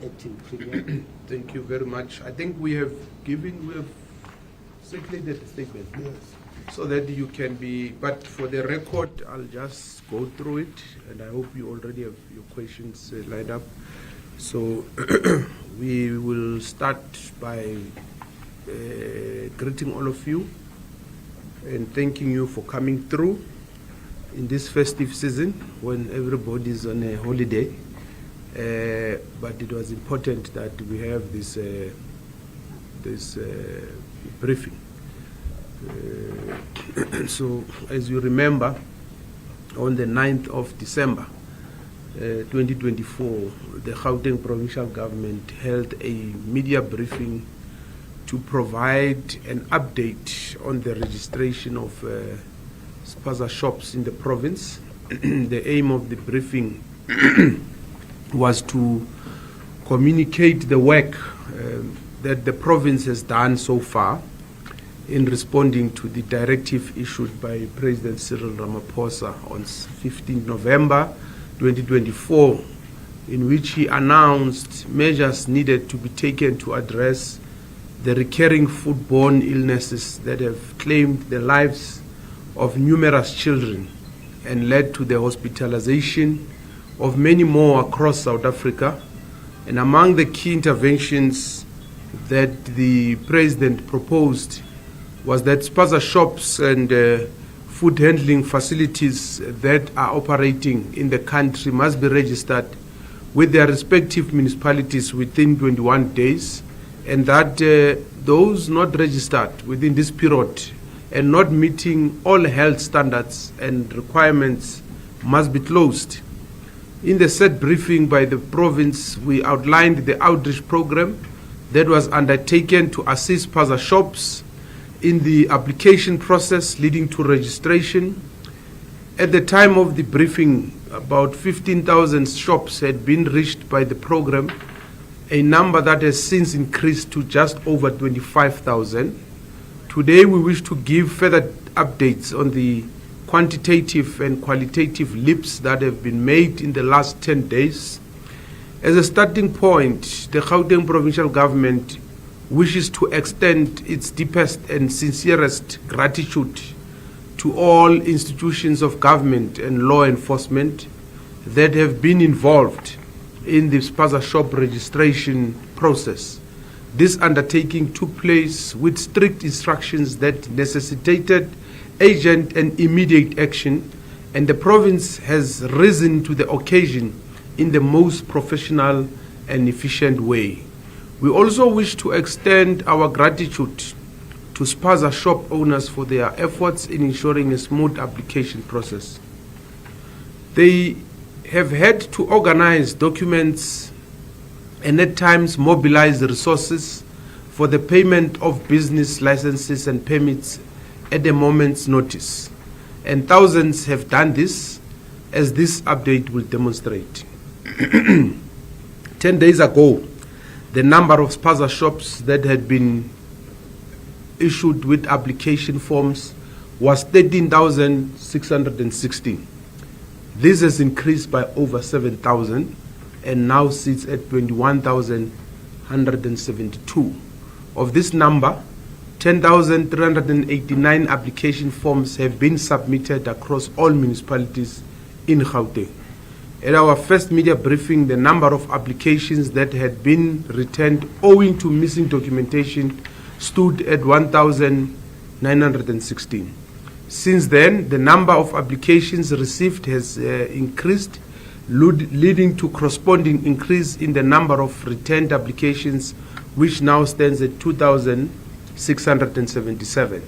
Acting Premier. Thank you very much. I think we have circulated the statement. Yes. So that you can be, but for the record, I'll just go through it, and I hope you already have your questions lined up. So we will start by greeting all of you and thanking you for coming through in this festive season when everybody is on a holiday. But it was important that we have this briefing. So, as you remember, on the 9th of December 2024, the Gauteng provincial government held a media briefing to provide an update on the registration of Spaza shops in the province. The aim of the briefing was to communicate the work that the province has done so far in responding to the directive issued by President Cyril Ramaphosa on 15 November 2024, in which he announced measures needed to be taken to address the recurring foodborne illnesses that have claimed the lives of numerous children and led to the hospitalization of many more across South Africa. And among the key interventions that the President proposed was that Spaza shops and food handling facilities that are operating in the country must be registered with their respective municipalities within 21 days, and that those not registered within this period and not meeting all health standards and requirements must be closed. In the said briefing by the province, we outlined the outreach program that was undertaken to assist Spaza shops in the application process leading to registration. At the time of the briefing, about 15,000 shops had been reached by the program, a number that has since increased to just over 25,000. Today, we wish to give further updates on the quantitative and qualitative leaps that have been made in the last 10 days. As a starting point, the Gauteng provincial government wishes to extend its deepest and sincerest gratitude to all institutions of government and law enforcement that have been involved in the Spaza Shop registration process. This undertaking took place with strict instructions that necessitated urgent and immediate action, and the province has risen to the occasion in the most professional and efficient way. We also wish to extend our gratitude to Spaza shop owners for their efforts in ensuring a smooth application process. They have had to organize documents and at times mobilize resources for the payment of business licenses and permits at a moment's notice. And thousands have done this, as this update will demonstrate. 10 days ago, the number of Spaza shops that had been issued with application forms was 13,616. This has increased by over 7,000 and now sits at 21,172. Of this number, 10,389 application forms have been submitted across all municipalities in Gauteng. At our first media briefing, the number of applications that had been returned owing to missing documentation stood at 1,916. Since then, the number of applications received has increased, leading to corresponding increase in the number of returned applications, which now stands at 2,677.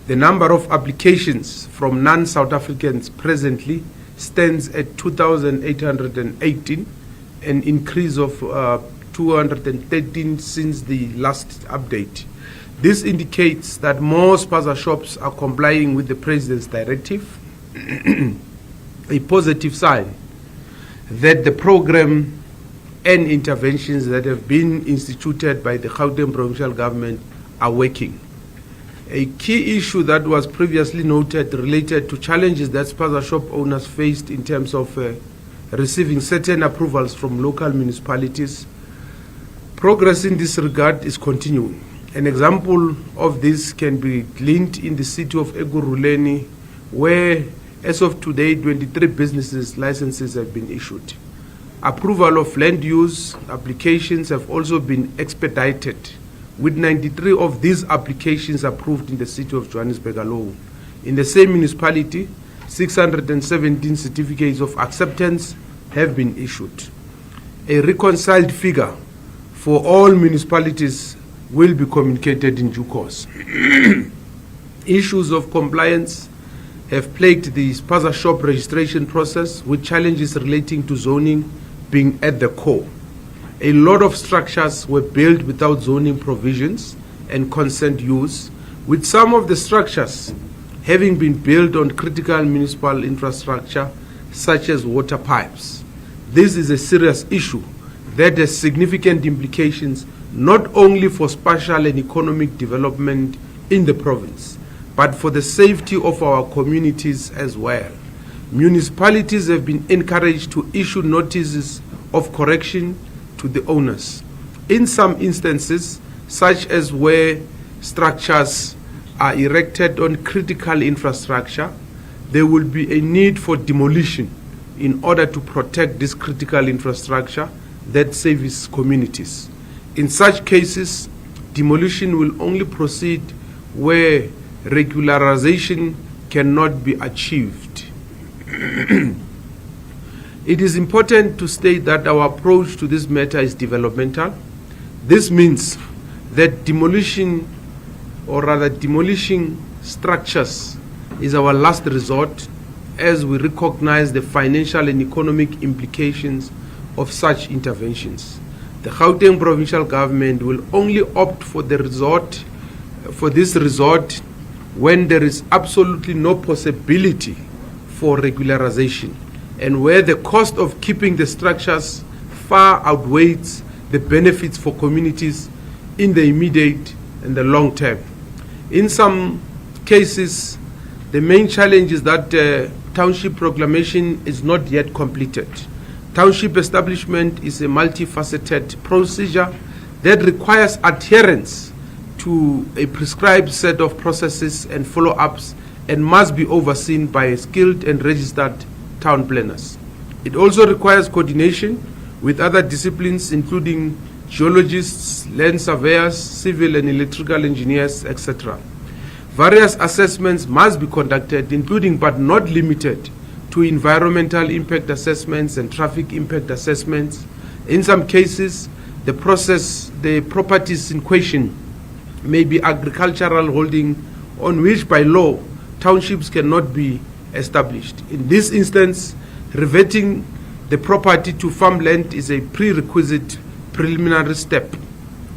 The number of applications from non-South Africans presently stands at 2,818, an increase of 213 since the last update. This indicates that more Spaza shops are complying with the President's directive, a positive sign that the program and interventions that have been instituted by the Gauteng provincial government are working. A key issue that was previously noted related to challenges that Spaza shop owners faced in terms of receiving certain approvals from local municipalities Progress in this regard is continuing. An example of this can be gleaned in the city of Ekurhuleni, where, as of today, 23 businesses licenses have been issued. Approval of land use applications have also been expedited, with 93 of these applications approved in the city of Johannesburg alone. In the same municipality, 617 certificates of acceptance have been issued. A reconciled figure for all municipalities will be communicated in due course. Issues of compliance have plagued the Spaza Shop registration process, with challenges relating to zoning being at the core. A lot of structures were built without zoning provisions and consent use, with some of the structures having been built on critical municipal infrastructure such as water pipes. This is a serious issue that has significant implications not only for spatial and economic development in the province, but for the safety of our communities as well. Municipalities have been encouraged to issue notices of correction to the owners. In some instances, such as where structures are erected on critical infrastructure, there will be a need for demolition in order to protect this critical infrastructure that serves communities. In such cases, demolition will only proceed where regularization cannot be achieved. It is important to state that our approach to this matter is developmental. This means that demolishing structures is our last resort, as we recognize the financial and economic implications of such interventions. The Gauteng provincial government will only opt for this resort when there is absolutely no possibility for regularization, and where the cost of keeping the structures far outweighs the benefits for communities in the immediate and the long term. In some cases, the main challenge is that township proclamation is not yet completed. Township establishment is a multifaceted procedure that requires adherence to a prescribed set of processes and follow-ups, and must be overseen by skilled and registered town planners. It also requires coordination with other disciplines, including geologists, land surveyors, civil and electrical engineers, etc. Various assessments must be conducted, including but not limited to environmental impact assessments and traffic impact assessments. In some cases, the properties in question may be agricultural holding on which by law townships cannot be established. In this instance, reverting the property to farmland is a prerequisite preliminary step,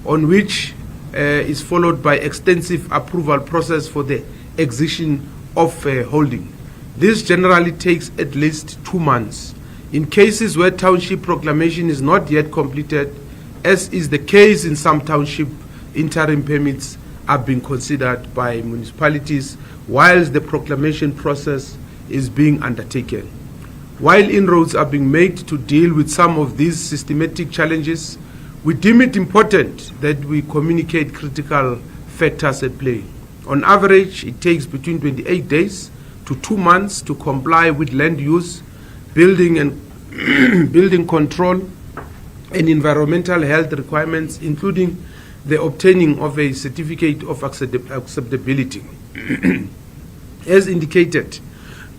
on which is followed by extensive approval process for the acquisition of holding. This generally takes at least 2 months. In cases where township proclamation is not yet completed, as is the case in some township, interim permits are being considered by municipalities whilst the proclamation process is being undertaken. While inroads are being made to deal with some of these systematic challenges, we deem it important that we communicate critical factors at play. On average, it takes between 28 days to 2 months to comply with land use, building and building control, and environmental health requirements, including the obtaining of a certificate of acceptability. As indicated,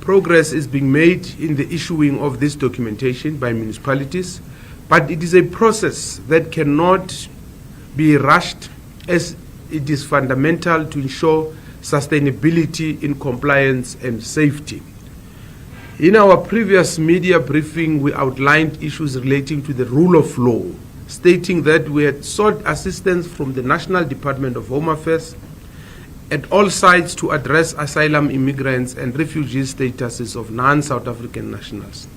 progress is being made in the issuing of this documentation by municipalities, but it is a process that cannot be rushed, as it is fundamental to ensure sustainability in compliance and safety. In our previous media briefing, we outlined issues relating to the rule of law, stating that we had sought assistance from the National Department of Home Affairs at all sites to address asylum immigrants and refugee statuses of non-South African nationals.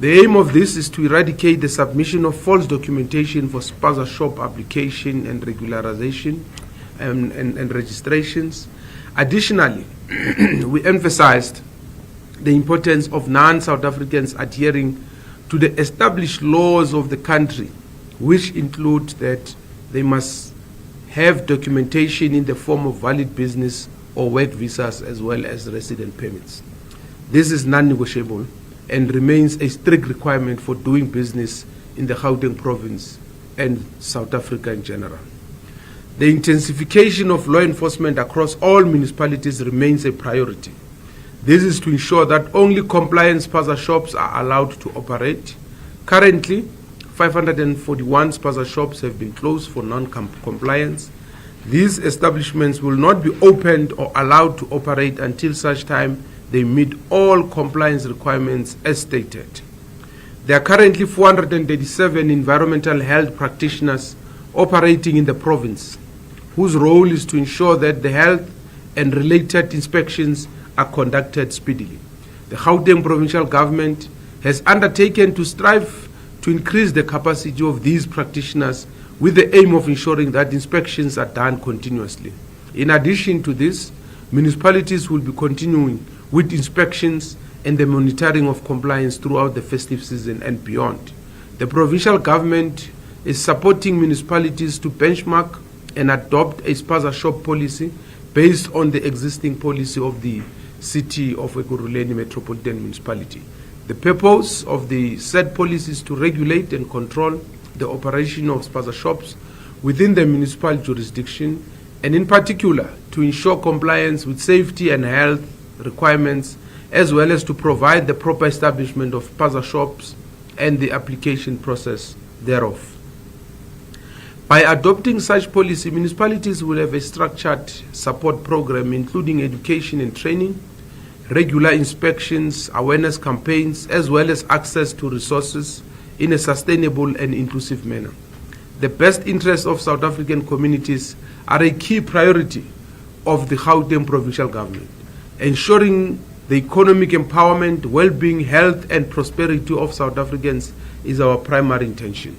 The aim of this is to eradicate the submission of false documentation for Spaza Shop application and regularization and registrations. Additionally, we emphasized the importance of non-South Africans adhering to the established laws of the country which include that they must have documentation in the form of valid business or work visas as well as resident permits. This is non-negotiable and remains a strict requirement for doing business in the Gauteng province and South Africa in general. The intensification of law enforcement across all municipalities remains a priority. This is to ensure that only compliant Spaza shops are allowed to operate. Currently, 541 Spaza shops have been closed for non-compliance. These establishments will not be opened or allowed to operate until such time they meet all compliance requirements as stated. There are currently 437 environmental health practitioners operating in the province, whose role is to ensure that the health and related inspections are conducted speedily. The Gauteng provincial government has undertaken to strive to increase the capacity of these practitioners with the aim of ensuring that inspections are done continuously. In addition to this, municipalities will be continuing with inspections and the monitoring of compliance throughout the festive season and beyond. The provincial government is supporting municipalities to benchmark and adopt a Spaza shop policy based on the existing policy of the City of Ekurhuleni Metropolitan Municipality. The purpose of the said policy is to regulate and control the operation of Spaza shops within the municipal jurisdiction, and in particular to ensure compliance with safety and health requirements, as well as to provide the proper establishment of Spaza shops and the application process thereof. By adopting such policy, municipalities will have a structured support program including education and training, regular inspections, awareness campaigns, as well as access to resources in a sustainable and inclusive manner. The best interests of South African communities are a key priority of the Gauteng provincial government. Ensuring the economic empowerment, well-being, health and prosperity of South Africans is our primary intention.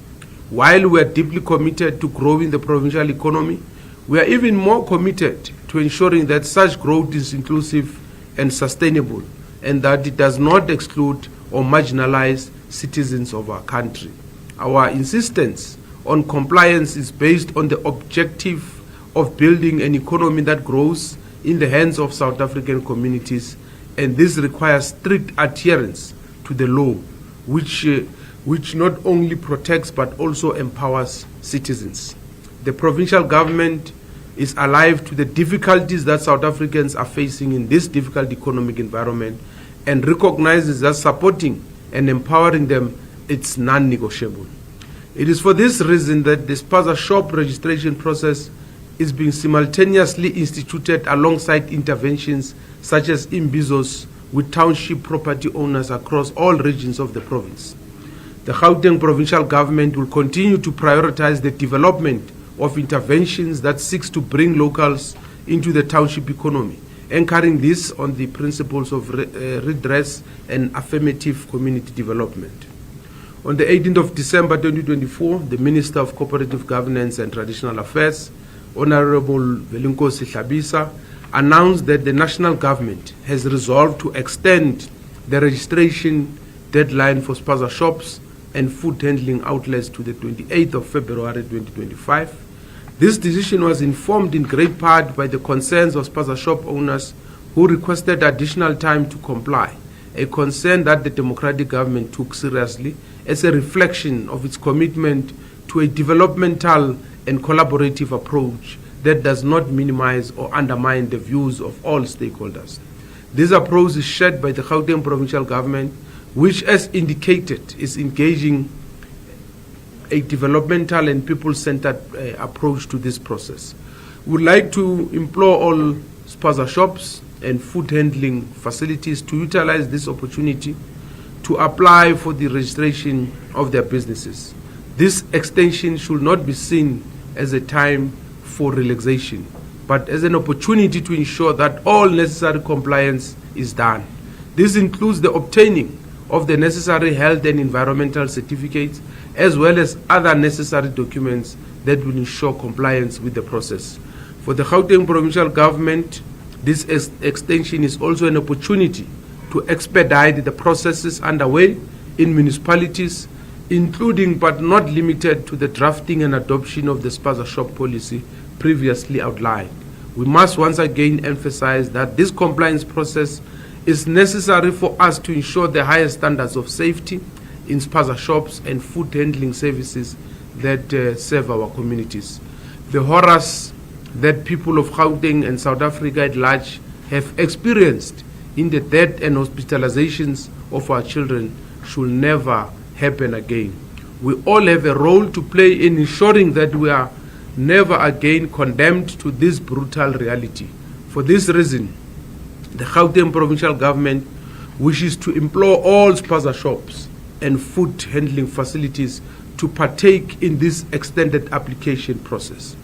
While we are deeply committed to growing the provincial economy, we are even more committed to ensuring that such growth is inclusive and sustainable, and that it does not exclude or marginalize citizens of our country. Our insistence on compliance is based on the objective of building an economy that grows in the hands of South African communities, and this requires strict adherence to the law, which not only protects but also empowers citizens. The provincial government is alive to the difficulties that South Africans are facing in this difficult economic environment and recognizes that supporting and empowering them is non-negotiable. It is for this reason that the Spaza Shop registration process is being simultaneously instituted alongside interventions such as imbizos with township property owners across all regions of the province. The Gauteng provincial government will continue to prioritize the development of interventions that seeks to bring locals into the township economy, anchoring this on the principles of redress and affirmative community development. On the 18th of December 2024, the Minister of Cooperative Governance and Traditional Affairs, Honorable Velinkosi Hlabisa, announced that the national government has resolved to extend the registration deadline for Spaza shops and food handling outlets to the 28th of February 2025. This decision was informed in great part by the concerns of Spaza shop owners who requested additional time to comply, a concern that the democratic government took seriously as a reflection of its commitment to a developmental and collaborative approach that does not minimize or undermine the views of all stakeholders. This approach is shared by the Gauteng provincial government, which, as indicated, is engaging a developmental and people-centered approach to this process. We would like to implore all Spaza shops and food handling facilities to utilize this opportunity to apply for the registration of their businesses. This extension should not be seen as a time for relaxation, but as an opportunity to ensure that all necessary compliance is done. This includes the obtaining of the necessary health and environmental certificates, as well as other necessary documents that will ensure compliance with the process. For the Gauteng provincial government, this extension is also an opportunity to expedite the processes underway in municipalities including but not limited to the drafting and adoption of the Spaza Shop policy previously outlined. We must once again emphasize that this compliance process is necessary for us to ensure the highest standards of safety in Spaza shops and food handling services that serve our communities. The horrors that people of Gauteng and South Africa at large have experienced in the death and hospitalizations of our children should never happen again. We all have a role to play in ensuring that we are never again condemned to this brutal reality. For this reason, the Gauteng provincial government wishes to implore all Spaza shops and food handling facilities to partake in this extended application process.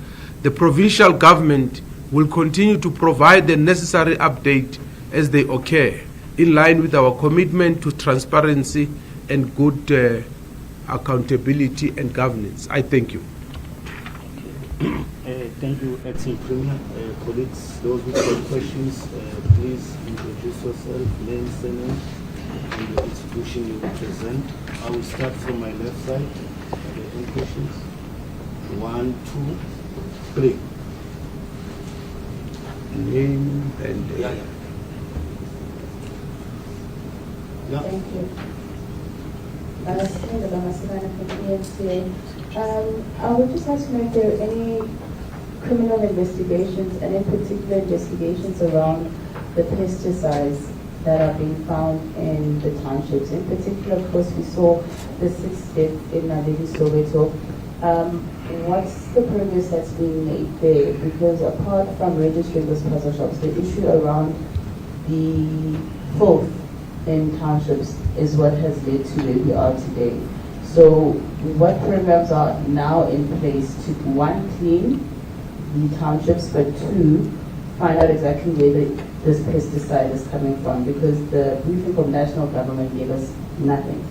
The provincial government will continue to provide the necessary update as they occur, in line with our commitment to transparency and good accountability and governance. I thank you. Thank you, Acting Premier. Colleagues, those who have questions, please introduce yourself, name, surname, and the institution you represent. I will start from my left side. Are there any questions? 1, 2, 3. Name and Yeah. Thank you. I would just like to know if there are any criminal investigations and in particular investigations around the pesticides that are being found in the townships. In particular, of course, we saw the 6th death in Naledi Soweto. What's the progress that's being made there? Because apart from registering those Spaza shops, the issue around the filth in townships is what has led to where we are today. So what programs are now in place to, 1, clean the townships, but 2, find out exactly where this pesticide is coming from? Because the briefing from national government gave us nothing.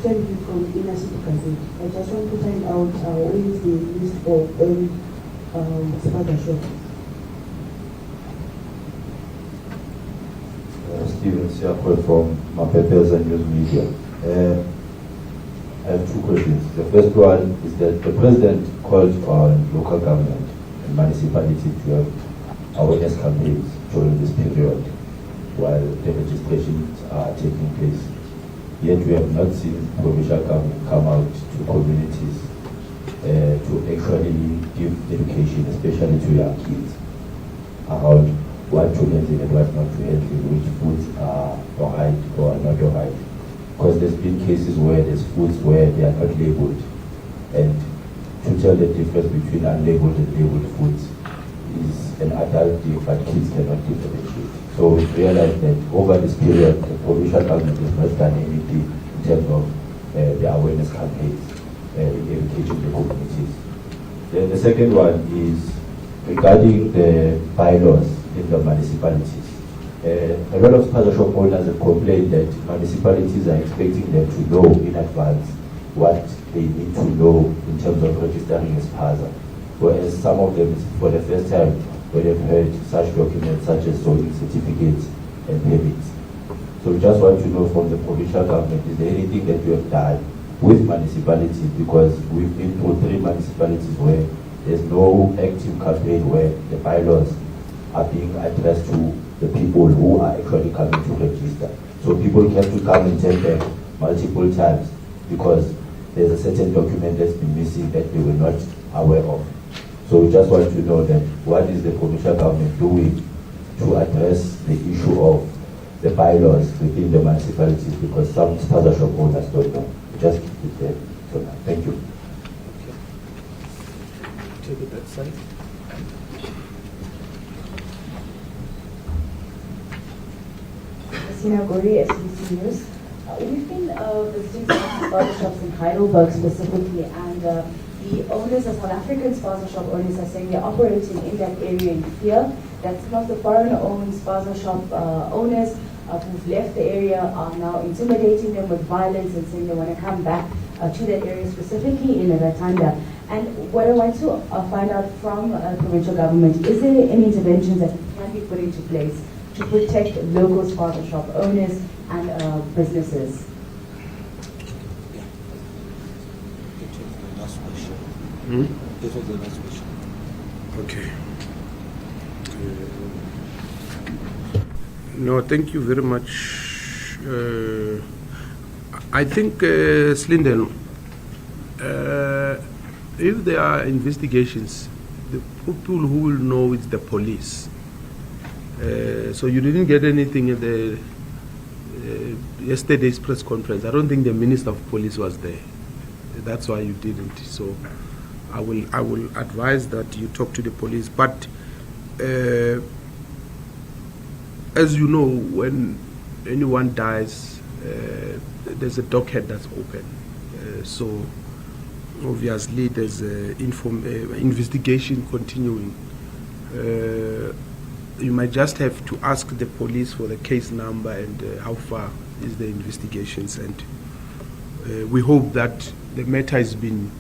Thank you from Inasitu Kazin. I just want to find out where is the list of all Spaza shops. Steven Siakwe from Mapepes and News Media. I have 2 questions. The first one is that the President called on local government and municipality to have awareness campaigns during this period while the registrations are taking place. Yet we have not seen provincial government come out to communities to actually give education, especially to young kids, around what to handle and what not to handle, which foods are alright or not alright. Because there's been cases where there's foods where they are not labeled, and to tell the difference between unlabeled and labeled foods is an adult thing, but kids cannot differentiate. So we realize that over this period, the provincial government has not done anything in terms of the awareness campaigns in educating the communities. Then the second one is regarding the bylaws in the municipalities. A lot of Spaza shop owners have complained that municipalities are expecting them to know in advance what they need to know in terms of registering as Spaza, whereas some of them, for the first time, when they've heard such documents such as zoning certificates and permits. So we just want to know from the provincial government, is there anything that you have done with municipalities? Because we've been through 3 municipalities where there's no active campaign where the bylaws are being addressed to the people who are actually coming to register. So people have to come and tell them multiple times because there's a certain document that's been missing that they were not aware of. So we just want to know that what is the provincial government doing to address the issue of the bylaws within the municipalities, because some Spaza shop owners don't know. Just keep it there for now. Thank you. Take it that side. Sina Gori, SABC News. We've been visiting some Spaza shops in Heidelberg specifically, and the owners, the South African Spaza shop owners, are saying they're operating in that area in fear that some of the foreign-owned Spaza shop owners who've left the area are now intimidating them with violence and saying they want to come back to that area, specifically in Ratanda. And what I want to find out from provincial government, is there any interventions that can be put into place to protect local Spaza shop owners and businesses? Yeah. It was the last question. Hmm? This was the last question. Okay. No, thank you very much. I think, Slinden, if there are investigations, the people who will know it's the police. So you didn't get anything at the yesterday's press conference. I don't think the Minister of Police was there. That's why you didn't. So I will advise that you talk to the police. But as you know, when anyone dies, there's a docket that's open. So obviously there's investigation continuing. You might just have to ask the police for the case number and how far is the investigations, and we hope that the matter has been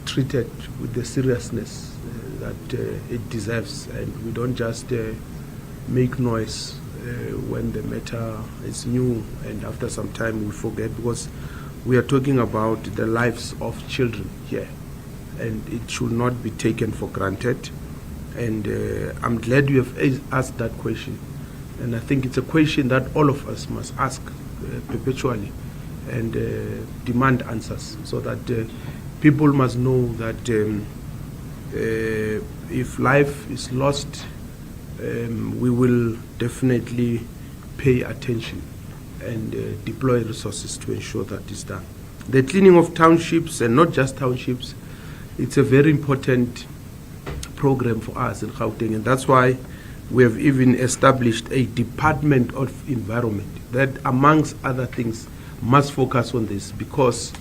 treated with the seriousness that it deserves, and we don't just make noise when the matter is new and after some time we forget, because we are talking about the lives of children here and it should not be taken for granted. And I'm glad you have asked that question, and I think it's a question that all of us must ask perpetually and demand answers, so that people must know that if life is lost, we will definitely pay attention and deploy resources to ensure that is done. The cleaning of townships, and not just townships, it's a very important program for us in Gauteng, and that's why we have even established a Department of Environment that, amongst other things, must focus on this, because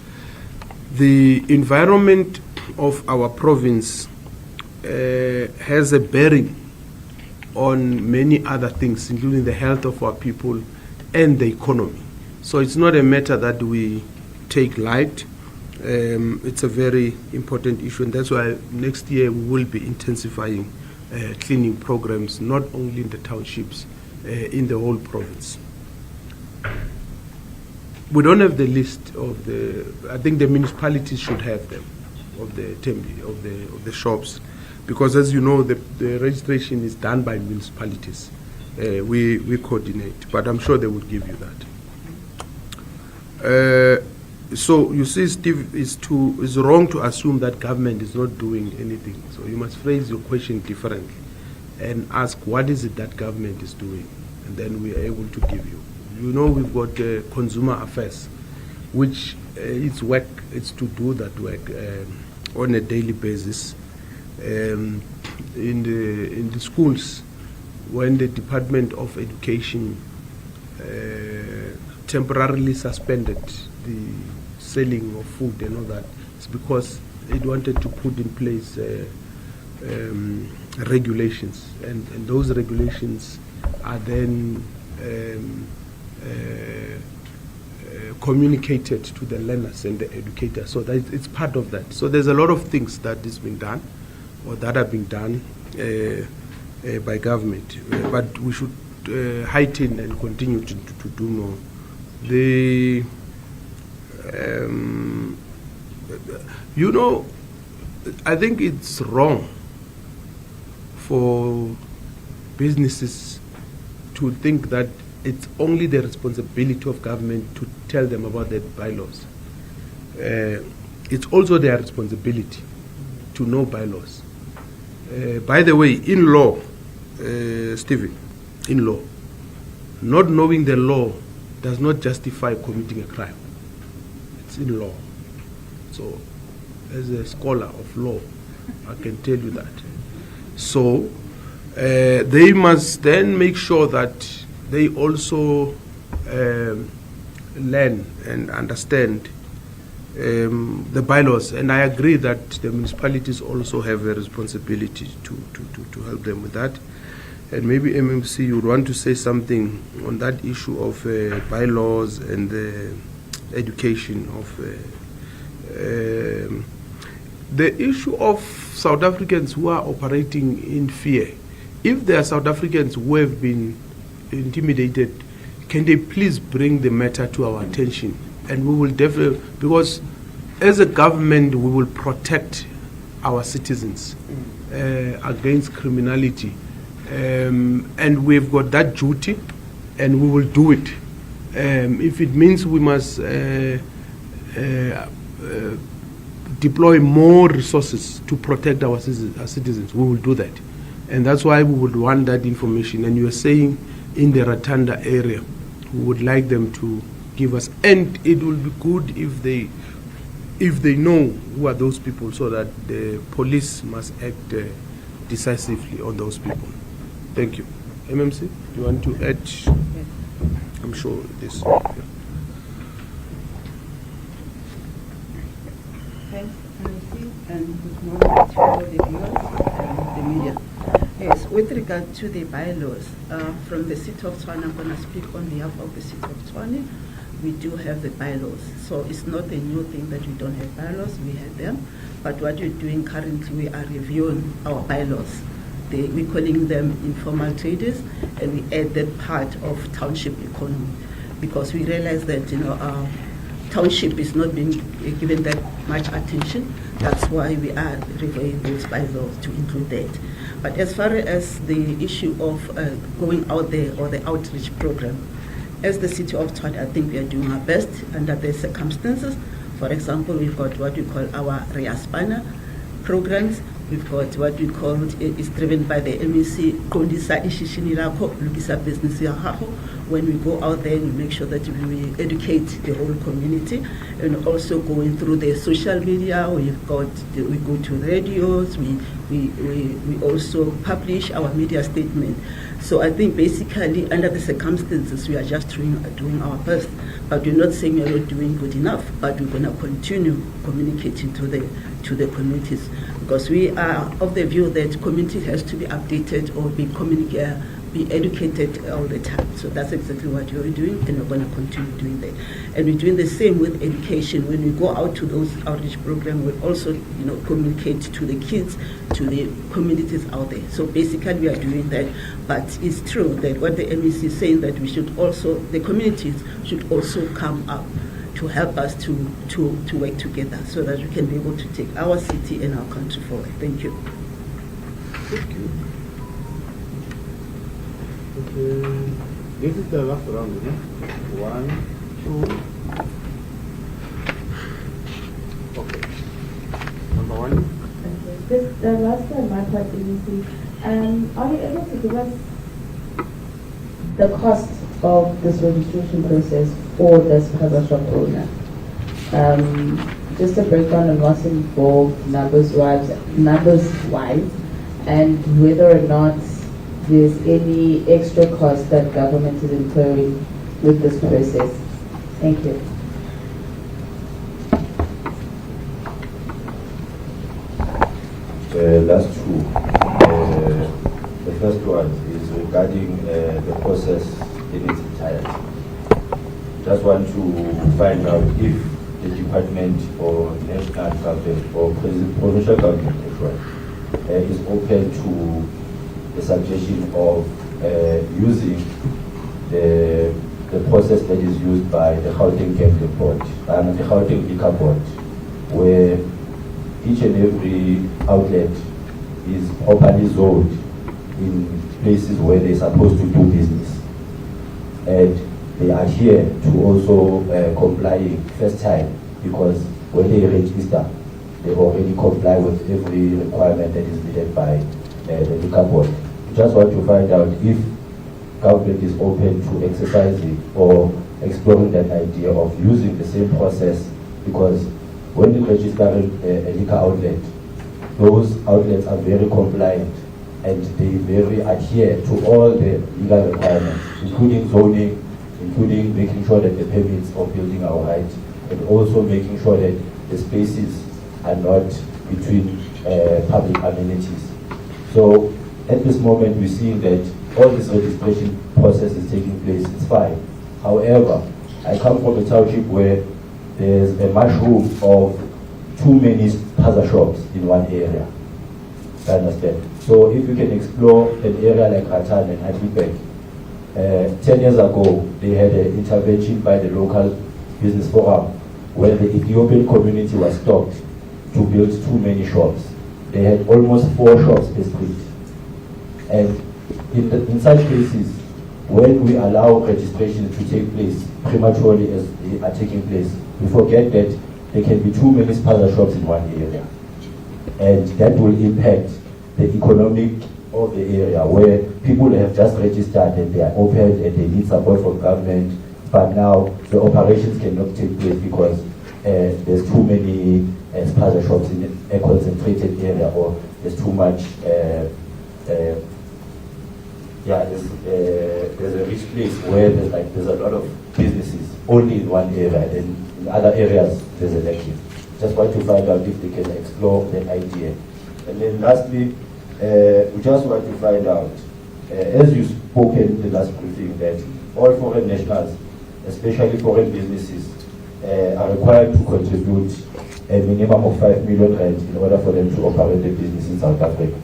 the environment of our province has a bearing on many other things, including the health of our people and the economy. So it's not a matter that we take light. It's a very important issue, and that's why next year we will be intensifying cleaning programs, not only in the townships, in the whole province. We don't have the list of the, I think the municipalities should have them, of the shops, because as you know, the registration is done by municipalities. We coordinate, but I'm sure they would give you that. So you see, Steve, is wrong to assume that government is not doing anything. So you must phrase your question differently and ask, what is it that government is doing? And then we are able to give you. You know, we've got consumer affairs, which its work is to do that work on a daily basis. In the schools, when the Department of Education temporarily suspended the selling of food and all that, it's because it wanted to put in place regulations, and those regulations are then communicated to the learners and the educators, so that it's part of that. So there's a lot of things that is being done, or that are being done by government, but we should heighten and continue to do more. You know, I think it's wrong for businesses to think that it's only the responsibility of government to tell them about their bylaws. It's also their responsibility to know bylaws. By the way, in law, Stephen, in law, not knowing the law does not justify committing a crime. It's in law. So, as a scholar of law, I can tell you that. So, they must then make sure that they also learn and understand the bylaws. And I agree that the municipalities also have a responsibility to help them with that. And maybe MMC, you would want to say something on that issue of bylaws and the education of the issue of South Africans who are operating in fear if there are South Africans who have been intimidated, can they please bring the matter to our attention? And we will definitely, because as a government, we will protect our citizens against criminality. And we've got that duty, and we will do it. If it means we must deploy more resources to protect our citizens, we will do that. And that's why we would want that information. And you are saying in the Ratanda area, we would like them to give us, and it will be good if they know who are those people, so that the police must act decisively on those people. Thank you. MMC, do you want to add? I'm sure this. Yeah. Thanks, MMC, and good morning to all the viewers and the media. Yes, with regard to the bylaws, from the City of Tshwane, I'm going to speak on behalf of the City of Tshwane. We do have the bylaws, so it's not a new thing that we don't have bylaws. We have them, but what we're doing currently, we are reviewing our bylaws. We're calling them informal traders, and we add that part of township economy, because we realize that township is not being given that much attention. That's why we are reviewing those bylaws to include that. But as far as the issue of going out there, or the outreach program, as the City of Tshwane, I think we are doing our best under the circumstances. For example, we've got what we call our Reaspana programs. We've got what we call, it's driven by the MEC, Kondisa Ishishini Lakho, Lukisa Business Yahaho. When we go out there, we make sure that we educate the whole community, and also going through the social media. We go to radios, we also publish our media statement. So I think basically under the circumstances, we are just doing our best, but we're not saying we're not doing good enough, but we're going to continue communicating to the communities, because we are of the view that community has to be updated or be educated all the time. So that's exactly what you're doing, and we're going to continue doing that. And we're doing the same with education. When we go out to those outreach programs, we also communicate to the kids, to the communities out there. So basically we are doing that, but it's true that what the MEC is saying, that we should also, the communities should also come up to help us to work together, so that we can be able to take our city and our country forward. Thank you. Thank you. Okay. This is the last round, yeah? 1, 2. Okay. Number 1. This the last one, my part, ABC. Are you able to give us the cost of this registration process for this Spaza Shop owner? Just a breakdown on what's involved, numbers-wise, and whether or not there's any extra cost that government is incurring with this process. Thank you. Last two. The first one is regarding the process in its entirety. Just want to find out if the department or national government or provincial government is open to the suggestion of using the process that is used by the Gauteng MEC Board and the Gauteng Liquor Board, where each and every outlet is properly zoned in places where they're supposed to do business, and they adhere to also complying first time, because when they register, they already comply with every requirement that is needed by the Liquor Board. Just want to find out if government is open to exercising or exploring that idea of using the same process, because when you register a liquor outlet, those outlets are very compliant and they very adhere to all the legal requirements, including zoning, including making sure that the permits of building are right, and also making sure that the spaces are not between public amenities. So at this moment, we're seeing that all this registration process is taking place. It's fine. However, I come from a township where there's a mushroom of too many Spaza shops in one area. I understand. So if you can explore an area like Ratan and Hadlibek, 10 years ago, they had an intervention by the local business forum where the Ethiopian community was stopped to build too many shops. They had almost 4 shops per street. And in such cases, when we allow registrations to take place prematurely as they are taking place, we forget that there can be too many Spaza shops in one area. And that will impact the economic of the area where people have just registered and they are open and they need support from government, but now the operations cannot take place because there's too many Spaza shops in a concentrated area, or there's too much there's a rich place where there's a lot of businesses only in one area, and in other areas there's a lack. Just want to find out if they can explore that idea. And then lastly, we just want to find out, as you spoke in the last briefing, that all foreign nationals, especially foreign businesses, are required to contribute a minimum of 5 million rand in order for them to operate the business in South Africa.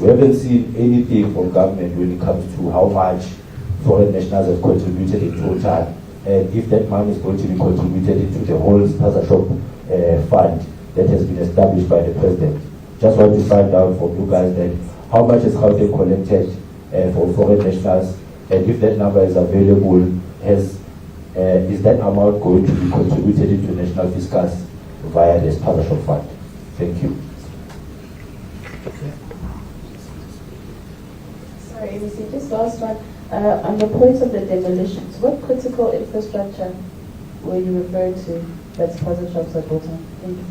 We haven't seen anything from government when it comes to how much foreign nationals have contributed in total, and if that money is going to be contributed into the whole Spaza Shop fund that has been established by the president. Just want to find out from you guys that how much is Gauteng collected for foreign nationals, and if that number is available, is that amount going to be contributed into national fiscus via the Spaza Shop fund? Thank you. Sorry, ABC, just last one. On the point of the demolitions, what critical infrastructure were you referring to that's Spaza shops are built on? Thank you.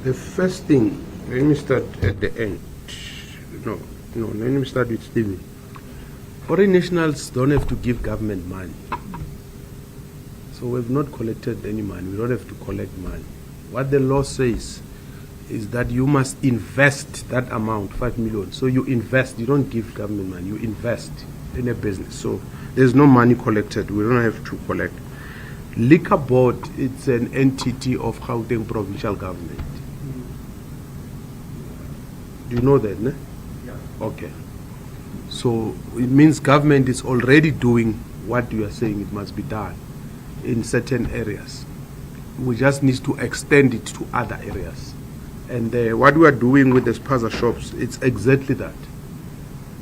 The first thing, let me start at the end. No, let me start with Stephen. Foreign nationals don't have to give government money. So we've not collected any money. We don't have to collect money. What the law says is that you must invest that amount, 5 million. So you invest, you don't give government money, you invest in a business. So there's no money collected. We don't have to collect. Liquor Board, it's an entity of Gauteng provincial government. Do you know that, ne? Yeah. Okay. So it means government is already doing what you are saying it must be done in certain areas. We just need to extend it to other areas. And what we are doing with the Spaza shops, it's exactly that.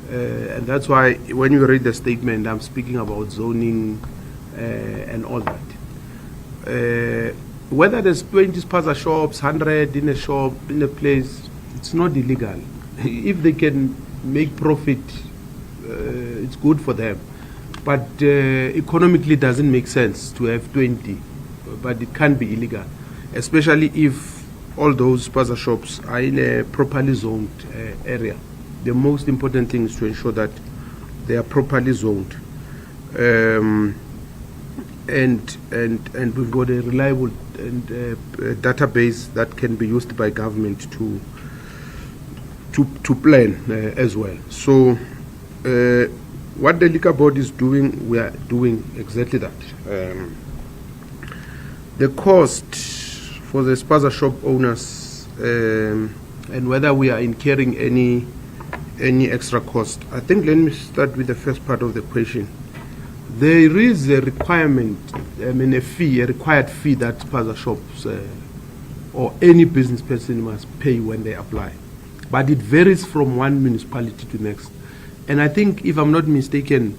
And that's why when you read the statement, I'm speaking about zoning and all that. Whether there's 20 Spaza shops, 100 in a shop, in a place, it's not illegal. If they can make profit, it's good for them. But economically, it doesn't make sense to have 20. But it can be illegal, especially if all those Spaza shops are in a properly zoned area. The most important thing is to ensure that they are properly zoned. And we've got a reliable database that can be used by government to plan as well. So what the Liquor Board is doing, we are doing exactly that. The cost for the Spaza shop owners and whether we are incurring any extra cost. I think let me start with the first part of the question. There is a requirement, a required fee that Spaza shops or any business person must pay when they apply. But it varies from one municipality to the next. And I think, if I'm not mistaken,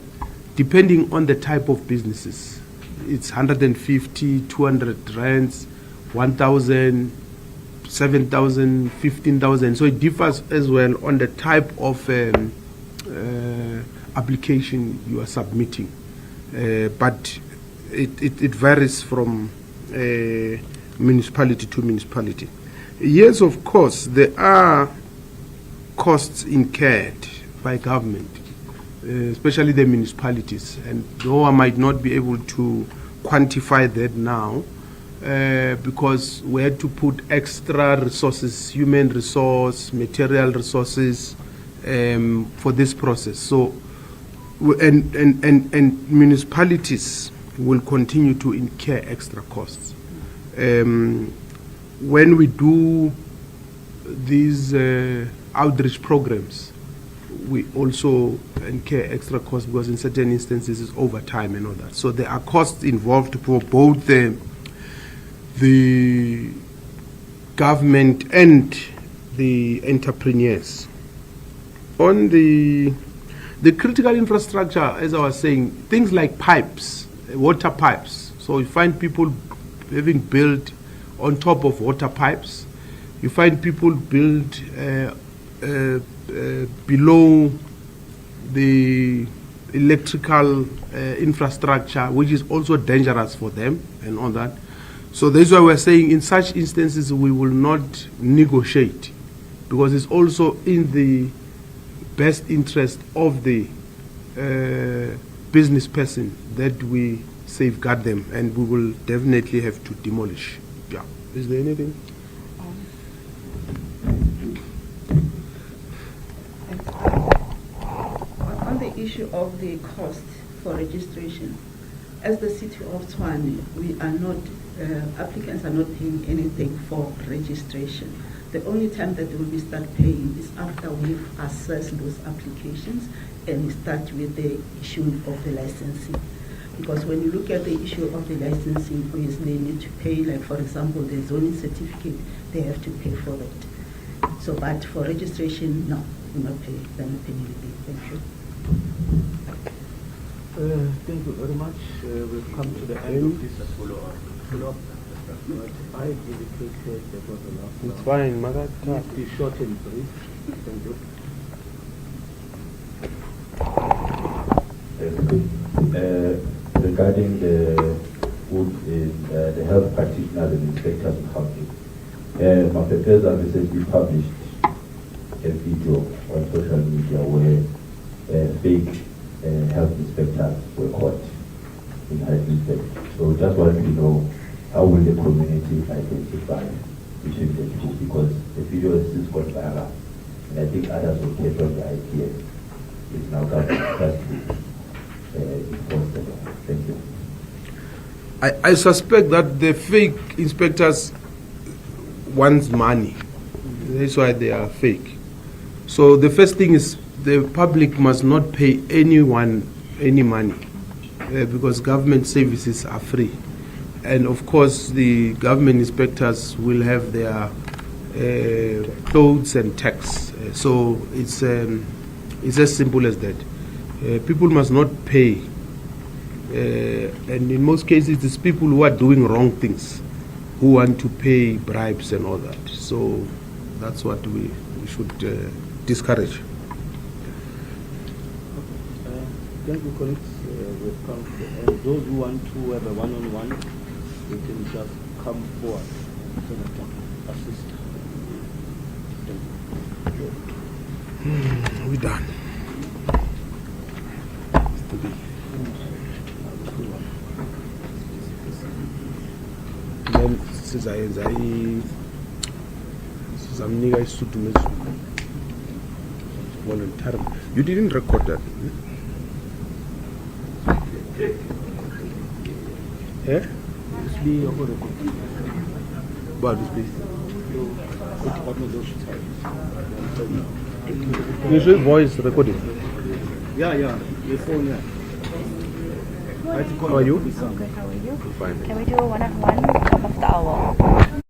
depending on the type of businesses, it's 150, 200 rands, 1,000, 7,000, 15,000. So it differs as well on the type of application you are submitting. But it varies from municipality to municipality. Yes, of course, there are costs incurred by government, especially the municipalities. And though I might not be able to quantify that now, because we had to put extra resources, human resource, material resources, for this process. So, and municipalities will continue to incur extra costs. when we do these outreach programs, we also incur extra costs because in certain instances it's overtime and all that. So there are costs involved for both the government and the entrepreneurs. On the critical infrastructure, as I was saying, things like pipes, water pipes. So you find people having built on top of water pipes. You find people build below the electrical infrastructure, which is also dangerous for them and all that. So that's why we're saying in such instances we will not negotiate, because it's also in the best interest of the business person that we safeguard them, and we will definitely have to demolish. Yeah. Is there anything? On the issue of the cost for registration, as the city of Tshwane, we are not, applicants are not paying anything for registration. The only time that we will start paying is after we've assessed those applications and start with the issuing of the licensing. Because when you look at the issue of the licensing, obviously they need to pay, like for example, the zoning certificate, they have to pay for that. So, but for registration, no, we not pay, they're not paying anything. Thank you. Thank you very much. We've come to the end of this follow-up. I indicated that was the last It's fine, Mother. Please be short and brief. Thank you. Regarding the work in the health practitioners and inspectors in Gauteng, Mapepeza recently published a video on social media where fake health inspectors were caught in Highfield. So just want to know, how will the community identify between the two? Because the video is gone viral, and I think others will take on the idea. It's now government custody. Thank you. I suspect that the fake inspectors want money. That's why they are fake. So the first thing is the public must not pay anyone any money because government services are free. And of course the government inspectors will have their clothes and tax. So it's as simple as that. People must not pay, and in most cases it's people who are doing wrong things who want to pay bribes and all that. So that's what we should discourage. Thank you, colleagues. We've come to the end. Those who want to have a one-on-one, they can just come forward so that they can assist. We're done. Then sizamnika isisudumezo voluntary. You didn't record that. Eh? What is this? Is your voice recording? Yeah, your phone, yeah. How are you? Good, how are you? Fine. Can we do a one-on-one top of the hour?